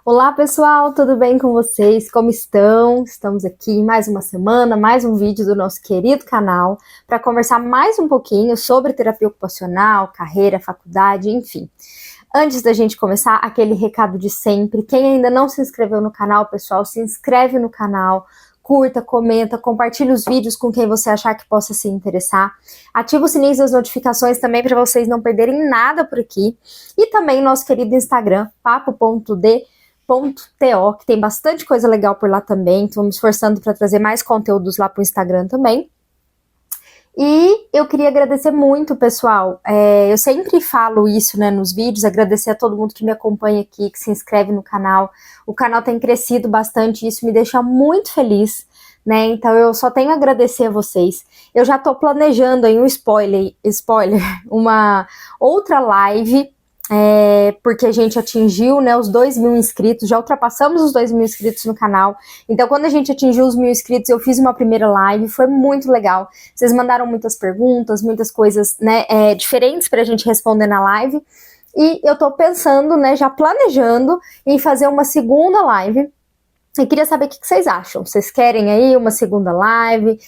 Olá pessoal, tudo bem com vocês? Como estão? Estamos aqui em mais uma semana, mais um vídeo do nosso querido canal para conversar mais um pouquinho sobre terapia ocupacional, carreira, faculdade, enfim. Antes da gente começar, aquele recado de sempre, quem ainda não se inscreveu no canal, pessoal, se inscreve no canal, curta, comenta, compartilha os vídeos com quem você achar que possa se interessar. Ativa o sininho das notificações também para vocês não perderem nada por aqui. E também nosso querido Instagram, papo.d.to, que tem bastante coisa legal por lá também. Estou me esforçando para trazer mais conteúdos lá para o Instagram também. E eu queria agradecer muito, pessoal. Eu sempre falo isso, né, nos vídeos, agradecer a todo mundo que me acompanha aqui, que se inscreve no canal. O canal tem crescido bastante e isso me deixa muito feliz, né? Então eu só tenho a agradecer a vocês. Eu já tô planejando aí um spoiler, uma outra live, porque a gente atingiu, né, os 2.000 inscritos, já ultrapassamos os 2.000 inscritos no canal. Então, quando a gente atingiu os 1.000 inscritos, eu fiz uma primeira live, foi muito legal. Vocês mandaram muitas perguntas, muitas coisas, né, diferentes pra gente responder na live. E eu tô pensando, né, já planejando em fazer uma segunda live. Eu queria saber o que vocês acham. Vocês querem aí uma segunda live?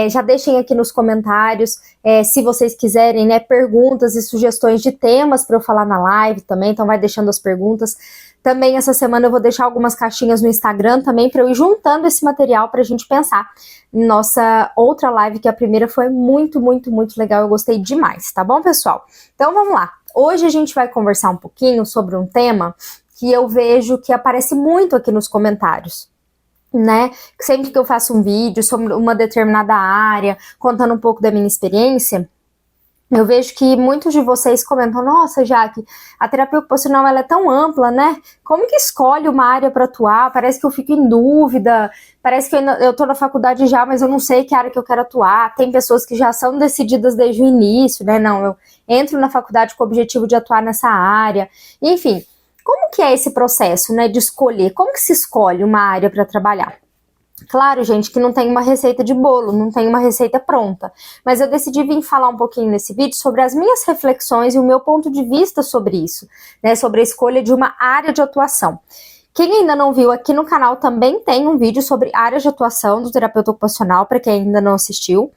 Já deixem aqui nos comentários, se vocês quiserem, né, perguntas e sugestões de temas para eu falar na live também. Então vai deixando as perguntas. Também essa semana eu vou deixar algumas caixinhas no Instagram também para eu ir juntando esse material para a gente pensar. Nossa outra live, que a primeira foi muito, muito, muito legal. Eu gostei demais, tá bom, pessoal? Então vamos lá. Hoje a gente vai conversar um pouquinho sobre um tema que eu vejo que aparece muito aqui nos comentários, né? Sempre que eu faço um vídeo sobre uma determinada área, contando um pouco da minha experiência, eu vejo que muitos de vocês comentam: nossa, Jaque, a terapia ocupacional ela é tão ampla, né? Como que escolhe uma área para atuar? Parece que eu fico em dúvida, parece que eu tô na faculdade já, mas eu não sei que área que eu quero atuar. Tem pessoas que já são decididas desde o início, né? Não, eu entro na faculdade com o objetivo de atuar nessa área. Enfim, como que é esse processo, né, de escolher? Como que se escolhe uma área para trabalhar? Claro, gente, que não tem uma receita de bolo, não tem uma receita pronta, mas eu decidi vir falar um pouquinho nesse vídeo sobre as minhas reflexões e o meu ponto de vista sobre isso, né, sobre a escolha de uma área de atuação. Quem ainda não viu, aqui no canal também tem um vídeo sobre áreas de atuação do terapeuta ocupacional, para quem ainda não assistiu.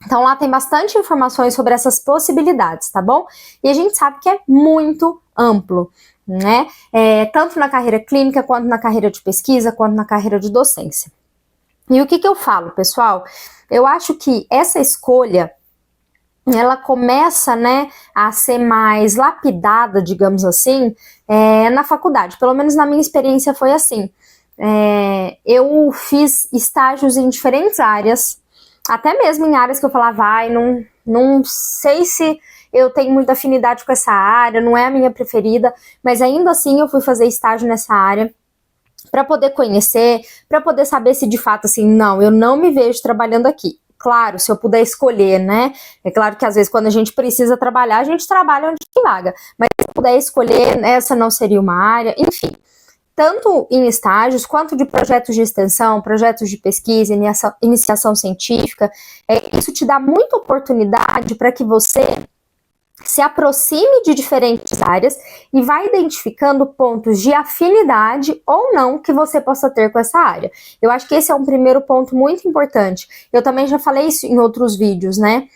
Então lá tem bastante informações sobre essas possibilidades, tá bom? E a gente sabe que é muito amplo, né? Tanto na carreira clínica, quanto na carreira de pesquisa, quanto na carreira de docência. E o que eu falo, pessoal? Eu acho que essa escolha, ela começa, né, a ser mais lapidada, digamos assim, na faculdade. Pelo menos na minha experiência foi assim. Eu fiz estágios em diferentes áreas, até mesmo em áreas que eu falava, não sei se eu tenho muita afinidade com essa área, não é a minha preferida, mas ainda assim eu fui fazer estágio nessa área para poder conhecer, para poder saber se de fato, assim, não, eu não me vejo trabalhando aqui. Claro, se eu puder escolher, né? É claro que às vezes quando a gente precisa trabalhar, a gente trabalha onde tem vaga, mas se eu puder escolher, essa não seria uma área, enfim. Tanto em estágios, quanto de projetos de extensão, projetos de pesquisa, iniciação científica, isso te dá muita oportunidade para que você se aproxime de diferentes áreas e vai identificando pontos de afinidade ou não que você possa ter com essa área. Eu acho que esse é um primeiro ponto muito importante. Eu também já falei isso em outros vídeos, né?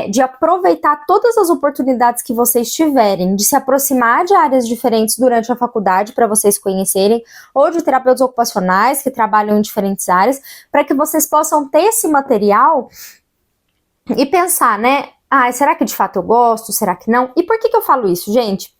De aproveitar todas as oportunidades que vocês tiverem, de se aproximar de áreas diferentes durante a faculdade para vocês conhecerem, ou de terapeutas ocupacionais que trabalham em diferentes áreas, para que vocês possam ter esse material e pensar, né? Será que de fato eu gosto? Será que não? E por que eu falo isso, gente?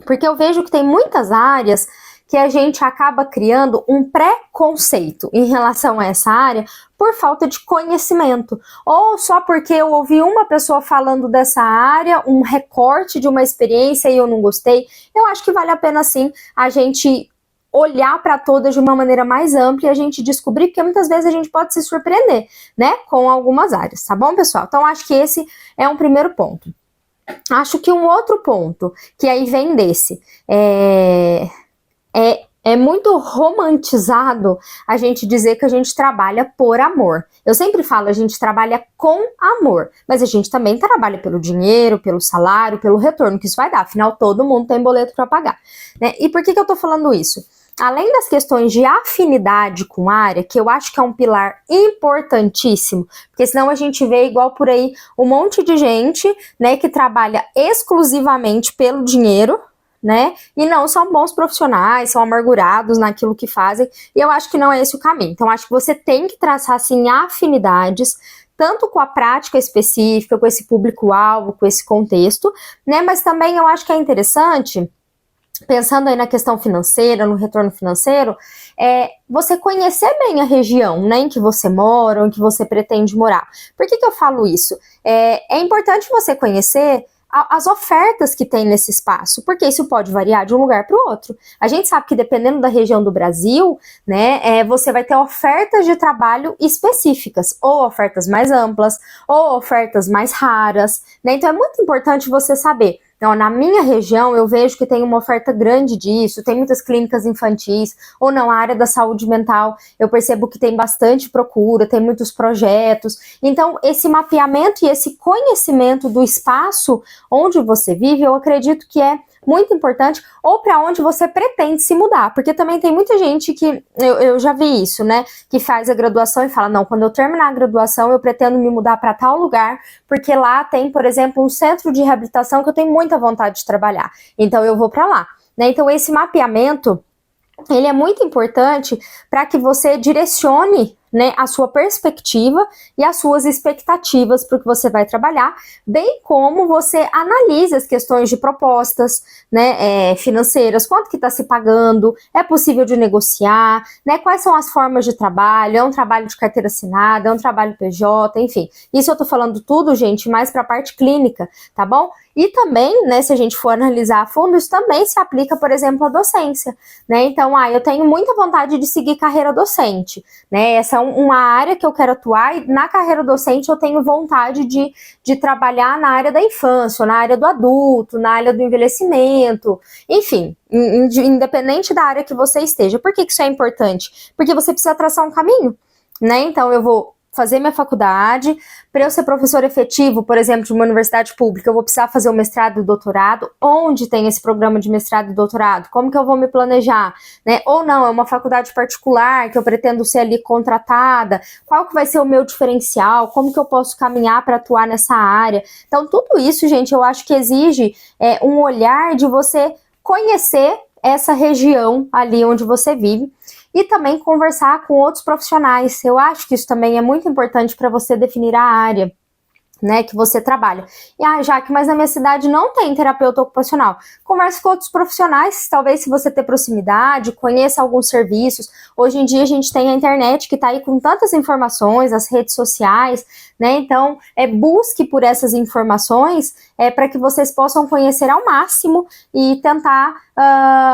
Porque eu vejo que tem muitas áreas que a gente acaba criando um preconceito em relação a essa área por falta de conhecimento. Ou só porque eu ouvi uma pessoa falando dessa área, um recorte de uma experiência e eu não gostei. Eu acho que vale a pena, sim, a gente olhar para todas de uma maneira mais ampla e a gente descobrir, porque muitas vezes a gente pode se surpreender, né, com algumas áreas, tá bom, pessoal? Então, acho que esse é um primeiro ponto. Acho que um outro ponto, que aí vem desse, é é muito romantizado a gente dizer que a gente trabalha por amor. Eu sempre falo, a gente trabalha com amor, mas a gente também trabalha pelo dinheiro, pelo salário, pelo retorno que isso vai dar. Afinal, todo mundo tem boleto para pagar, né? E por que eu tô falando isso? Além das questões de afinidade com a área, que eu acho que é um pilar importantíssimo, porque senão a gente vê igual por aí um monte de gente, né, que trabalha exclusivamente pelo dinheiro, né, e não são bons profissionais, são amargurados naquilo que fazem, e eu acho que não é esse o caminho. Então, acho que você tem que traçar, assim, afinidades, tanto com a prática específica, com esse público-alvo, com esse contexto, né, mas também eu acho que é interessante, pensando aí na questão financeira, no retorno financeiro, você conhecer bem a região, né, em que você mora, ou em que você pretende morar. Por que eu falo isso? É importante você conhecer as ofertas que tem nesse espaço, porque isso pode variar de um lugar para o outro. A gente sabe que dependendo da região do Brasil, né, você vai ter ofertas de trabalho específicas, ou ofertas mais amplas, ou ofertas mais raras, né, então é muito importante você saber. Então, na minha região, eu vejo que tem uma oferta grande disso, tem muitas clínicas infantis, ou não, a área da saúde mental, eu percebo que tem bastante procura, tem muitos projetos. Então, esse mapeamento e esse conhecimento do espaço onde você vive, eu acredito que é muito importante, ou para onde você pretende se mudar, porque também tem muita gente que, eu já vi isso, né, que faz a graduação e fala, não, quando eu terminar a graduação eu pretendo me mudar para tal lugar, porque lá tem, por exemplo, um centro de reabilitação que eu tenho muita vontade de trabalhar, então eu vou para lá, né, então esse mapeamento, ele é muito importante para que você direcione, né, a sua perspectiva e as suas expectativas para o que você vai trabalhar, bem como você analise as questões de propostas, né, financeiras, quanto que está se pagando, é possível de negociar, né, quais são as formas de trabalho, é um trabalho de carteira assinada, é um trabalho PJ, enfim. Isso eu estou falando tudo, gente, mais para a parte clínica, tá bom? E também, né, se a gente for analisar a fundo, isso também se aplica, por exemplo, à docência, né? Então, eu tenho muita vontade de seguir carreira docente, né? Essa é uma área que eu quero atuar e na carreira docente eu tenho vontade de trabalhar na área da infância, na área do adulto, na área do envelhecimento, enfim, independente da área que você esteja. Por que isso é importante? Porque você precisa traçar um caminho, né? Então, eu vou fazer minha faculdade, para eu ser professor efetivo, por exemplo, de uma universidade pública, eu vou precisar fazer o mestrado e o doutorado. Onde tem esse programa de mestrado e doutorado? Como que eu vou me planejar? Né? Ou não, é uma faculdade particular que eu pretendo ser ali contratada. Qual que vai ser o meu diferencial? Como que eu posso caminhar para atuar nessa área? Então, tudo isso, gente, eu acho que exige um olhar de você conhecer essa região ali onde você vive e também conversar com outros profissionais. Eu acho que isso também é muito importante para você definir a área, né, que você trabalha. E, Jaque, mas na minha cidade não tem terapeuta ocupacional. Converse com outros profissionais, talvez se você ter proximidade, conheça alguns serviços. Hoje em dia a gente tem a internet que está aí com tantas informações, as redes sociais, né, então busque por essas informações para que vocês possam conhecer ao máximo e tentar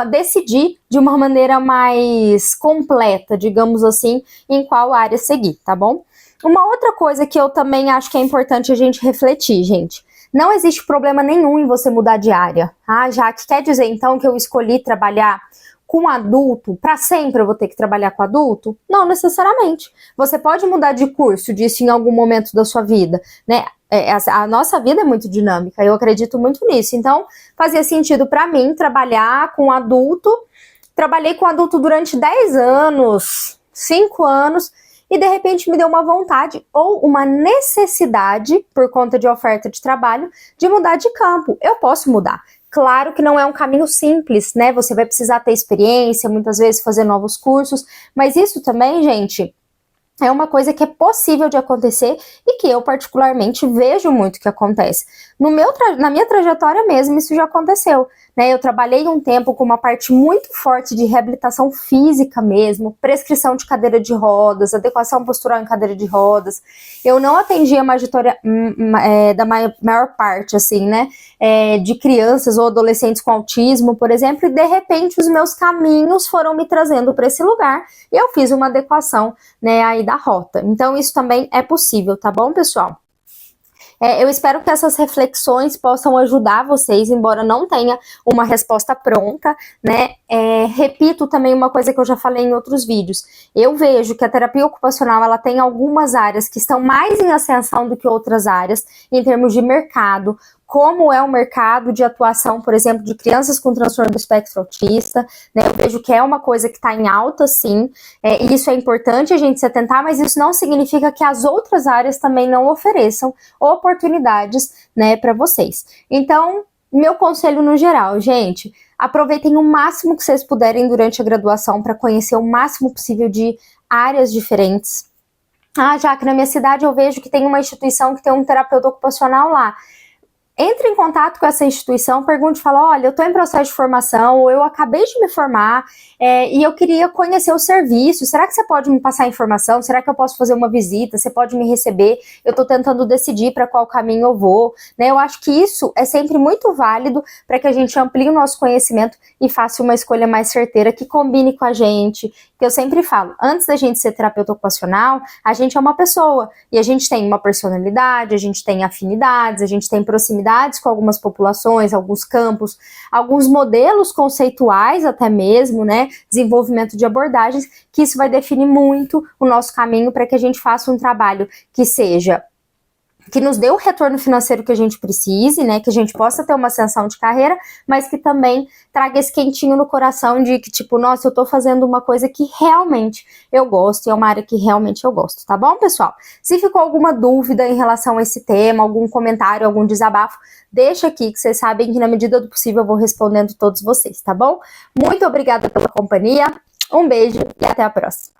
decidir de uma maneira mais completa, digamos assim, em qual área seguir, tá bom? Uma outra coisa que eu também acho que é importante a gente refletir, gente. Não existe problema nenhum em você mudar de área. Já que quer dizer então que eu escolhi trabalhar com adulto, para sempre eu vou ter que trabalhar com adulto? Não necessariamente. Você pode mudar de curso disso em algum momento da sua vida, né? A nossa vida é muito dinâmica, eu acredito muito nisso. Então, fazia sentido para mim trabalhar com adulto. Trabalhei com adulto durante 10 anos, 5 anos, e de repente me deu uma vontade ou uma necessidade, por conta de oferta de trabalho, de mudar de campo. Eu posso mudar. Claro que não é um caminho simples, né? Você vai precisar ter experiência, muitas vezes fazer novos cursos, mas isso também, gente, é uma coisa que é possível de acontecer e que eu particularmente vejo muito que acontece. Na minha trajetória mesmo, isso já aconteceu, né? Eu trabalhei um tempo com uma parte muito forte de reabilitação física mesmo, prescrição de cadeira de rodas, adequação postural em cadeira de rodas. Eu não atendi a da maior parte, assim, né? De crianças ou adolescentes com autismo, por exemplo, e de repente os meus caminhos foram me trazendo para esse lugar e eu fiz uma adequação, né, aí da rota. Então isso também é possível, tá bom, pessoal? Eu espero que essas reflexões possam ajudar vocês, embora não tenha uma resposta pronta, né? Repito também uma coisa que eu já falei em outros vídeos. Eu vejo que a terapia ocupacional, ela tem algumas áreas que estão mais em ascensão do que outras áreas, em termos de mercado, como é o mercado de atuação, por exemplo, de crianças com transtorno do espectro autista, né? Eu vejo que é uma coisa que está em alta, sim, e isso é importante a gente se atentar, mas isso não significa que as outras áreas também não ofereçam oportunidades, né, para vocês. Então, meu conselho no geral, gente, aproveitem o máximo que vocês puderem durante a graduação para conhecer o máximo possível de áreas diferentes. Já que na minha cidade eu vejo que tem uma instituição que tem um terapeuta ocupacional lá. Entre em contato com essa instituição, pergunte e fala, olha, eu estou em processo de formação, ou eu acabei de me formar, e eu queria conhecer o serviço, será que você pode me passar informação? Será que eu posso fazer uma visita? Você pode me receber? Eu estou tentando decidir para qual caminho eu vou, né? Eu acho que isso é sempre muito válido para que a gente amplie o nosso conhecimento e faça uma escolha mais certeira, que combine com a gente, que eu sempre falo, antes da gente ser terapeuta ocupacional, a gente é uma pessoa, e a gente tem uma personalidade, a gente tem afinidades, a gente tem proximidades com algumas populações, alguns campos, alguns modelos conceituais até mesmo, né, desenvolvimento de abordagens, que isso vai definir muito o nosso caminho para que a gente faça um trabalho que nos dê o retorno financeiro que a gente precise, né, que a gente possa ter uma ascensão de carreira, mas que também traga esse quentinho no coração de que, tipo, nossa, eu tô fazendo uma coisa que realmente eu gosto, e é uma área que realmente eu gosto, tá bom, pessoal? Se ficou alguma dúvida em relação a esse tema, algum comentário, algum desabafo, deixa aqui, que vocês sabem que na medida do possível eu vou respondendo todos vocês, tá bom? Muito obrigada pela companhia, um beijo e até a próxima!